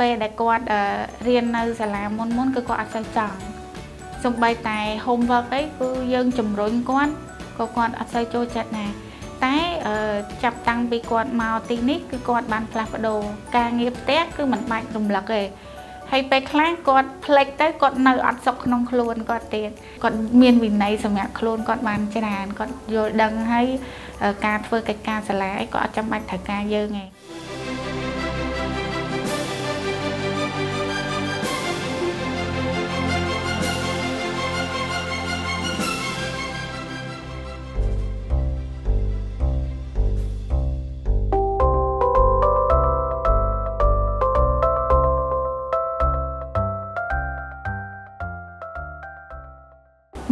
ពេលដែលគាត់រៀននៅសាលាមុនគឺគាត់អត់សូវចង់សូម្បីតែ homework អីគឺយើងជំរុញគាត់ក៏គាត់អត់សូវចូលចិត្តណាតែចាប់តាំងពីគាត់មកទីនេះគឺគាត់បានផ្លាស់ប្ដូរការងារផ្ទះគឺមិនបាច់រំលឹកទេហើយពេលខ្លះគាត់ផ្លេចទៅគាត់នៅអត់សុខក្នុងខ្លួនគាត់ទៀតគាត់មានវិន័យសម្រាប់ខ្លួនគាត់បានច្រើនគាត់យល់ដឹងហើយការធ្វើកិច្ចការសាលាអីគាត់អត់ចាំបាច់ត្រូវការយើងទេ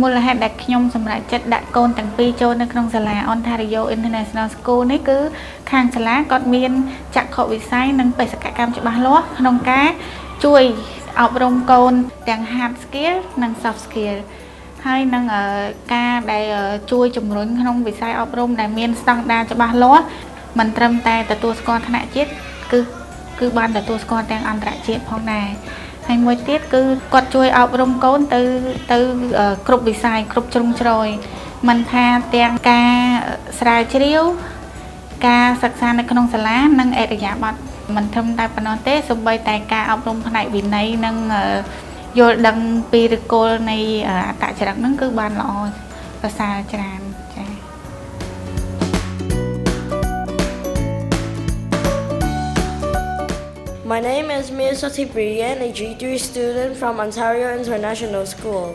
មូលហេតុដែលខ្ញុំសម្រេចចិត្តដាក់កូនទាំងពីរចូលនៅក្នុងសាលា Ontario International School នេះគឺខាងសាលាគាត់មានចក្ខុវិស័យនិងបេសកកម្មច្បាស់លាស់ក្នុងការជួយអប់រំកូនទាំង hard skill និង soft skill ហើយនឹងការដែលជួយជំរុញក្នុងវិស័យអប់រំដែលមានស្តង់ដារច្បាស់លាស់មិនត្រឹមតែទទួលស្គាល់ថ្នាក់ជាតិគឺបានទទួលស្គាល់ទាំងអន្តរជាតិផងដែរហើយមួយទៀតគឺគាត់ជួយអប់រំកូនទៅគ្រប់វិស័យគ្រប់ជ្រុងជ្រោយមិនថាទាំងការស្រាវជ្រាវការសិក្សានៅក្នុងសាលានិងអរិយាប័ត្រមិនត្រឹមតែប៉ុណ្ណោះទេសូម្បីតែការអប់រំផ្នែកវិន័យនិងយល់ដឹងពីឫសគល់នៃអត្តចរិតហ្នឹងគឺបានល្អប្រសើរច្រើនចា៎My name is Mirsati Brian, a G3 student from Ontario International School.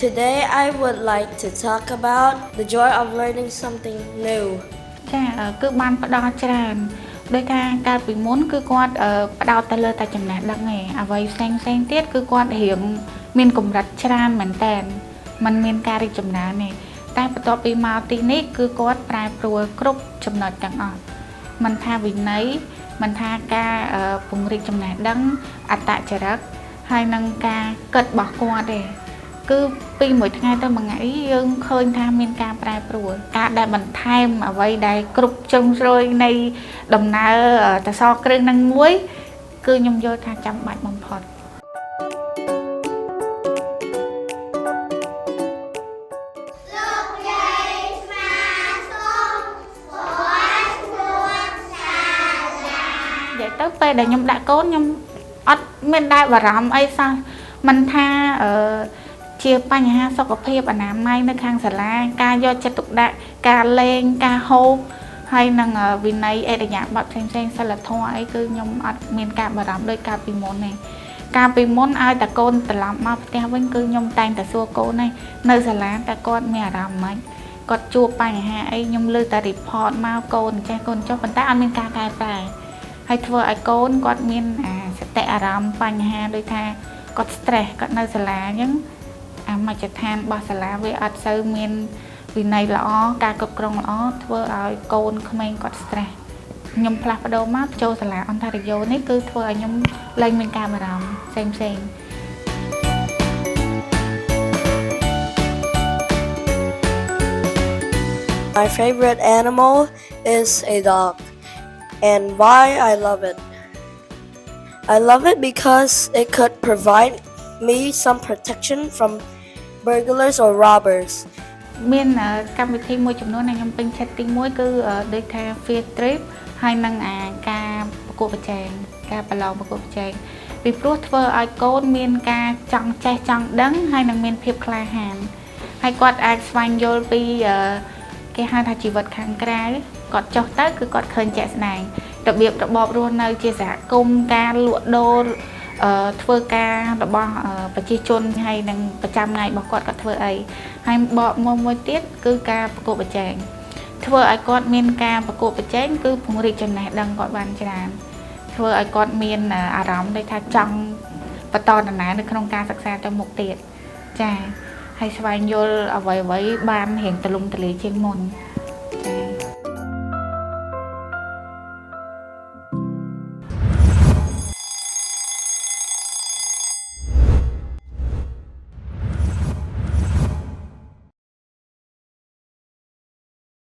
Today I would like to talk about the joy of learning something new. ចាគឺបានផ្ដល់ច្រើនដោយការកាលពីមុនគឺគាត់ផ្ដោតទៅលើតែចំណេះដឹងឯងអ្វីផ្សេងទៀតគឺគាត់រៀងមានកម្រិតច្រើនមែនតើมันមានការរីកចម្រើនទេតែបន្ទាប់ពីមកទីនេះគឺគាត់ប្រែប្រួលគ្រប់ចំណុចទាំងអស់មិនថាវិន័យមិនថាការពង្រីកចំណេះដឹងអត្តចរិតហើយនឹងការគិតរបស់គាត់ទេគឺពីមួយថ្ងៃទៅមួយថ្ងៃយើងឃើញថាមានការប្រែប្រួលការដែលបន្ថែមអ្វីដែលគ្រប់ជ្រុងជ្រោយនៃដំណើរតសគ្រឿងនឹងមួយគឺខ្ញុំយល់ថាចាំបាច់បំផុតទៅពេលដែលខ្ញុំដាក់កូនខ្ញុំអត់មានដែលបារម្ភអីសោះមិនថាជាបញ្ហាសុខភាពអនាម័យនៅខាងសាលាការយកចិត្តទុកដាក់ការលេងការហូបហើយនឹងវិន័យអរិយាប័ត្រផ្សេងសិលធម៌អីគឺខ្ញុំអត់មានការបារម្ភដូចកាលពីមុនទេកាលពីមុនឲ្យតែកូនត្រឡប់មកផ្ទះវិញគឺខ្ញុំតែងតែសួរកូនហ្នឹងនៅសាលាតែគាត់មានអារម្មណ៍ម៉េចគាត់ជួបបញ្ហាអីខ្ញុំលើតែ report មកកូនចេះកូនចុះប៉ុន្តែអត់មានការកែប្រែហើយធ្វើឲ្យកូនគាត់មានសតិអារម្មណ៍បញ្ហាដូចថាគាត់ stress គាត់នៅសាលាអញ្ចឹងមជ្ឈដ្ឋានរបស់សាលាវាអត់សូវមានវិន័យល្អការគ្រប់គ្រងល្អធ្វើឲ្យកូនក្មេងគាត់ stress ខ្ញុំផ្លាស់ប្ដូរមកចូលសាលា Ontario នេះគឺធ្វើឲ្យខ្ញុំលែងមានការបារម្ភផ្សេងMy favorite animal is a dog. And why I love it. I love it because it could provide me some protection from burglars or robbers. មានកម្មវិធីមួយចំនួនដែលខ្ញុំពេញចិត្តទី1គឺដូចថា field trip ហើយនឹងការប្រកួតប្រជែងការប្រឡងប្រកួតប្រជែងពីព្រោះធ្វើឲ្យកូនមានការចង់ចេះចង់ដឹងហើយនឹងមានភាពក្លាហានហើយគាត់អាចស្វែងយល់ពីគេហៅថាជីវិតខាងក្រៅគាត់ចុះទៅគឺគាត់ឃើញជាក់ស្ដែងរបៀបរបបរស់នៅជាសហគមន៍ការលក់ដូរធ្វើការរបស់ប្រជាជនហើយនឹងប្រចាំថ្ងៃរបស់គាត់ធ្វើអីហើយបកមួយទៀតគឺការប្រកួតប្រជែងធ្វើឲ្យគាត់មានការប្រកួតប្រជែងគឺពង្រីកចំណេះដឹងគាត់បានច្រើនធ្វើឲ្យគាត់មានអារម្មណ៍ដូចថាចង់បន្តដំណើរនៅក្នុងការសិក្សាទៅមុខទៀតចាហើយស្វែងយល់អ្វីបានរៀងទូលំទូលាយជាងមុនចា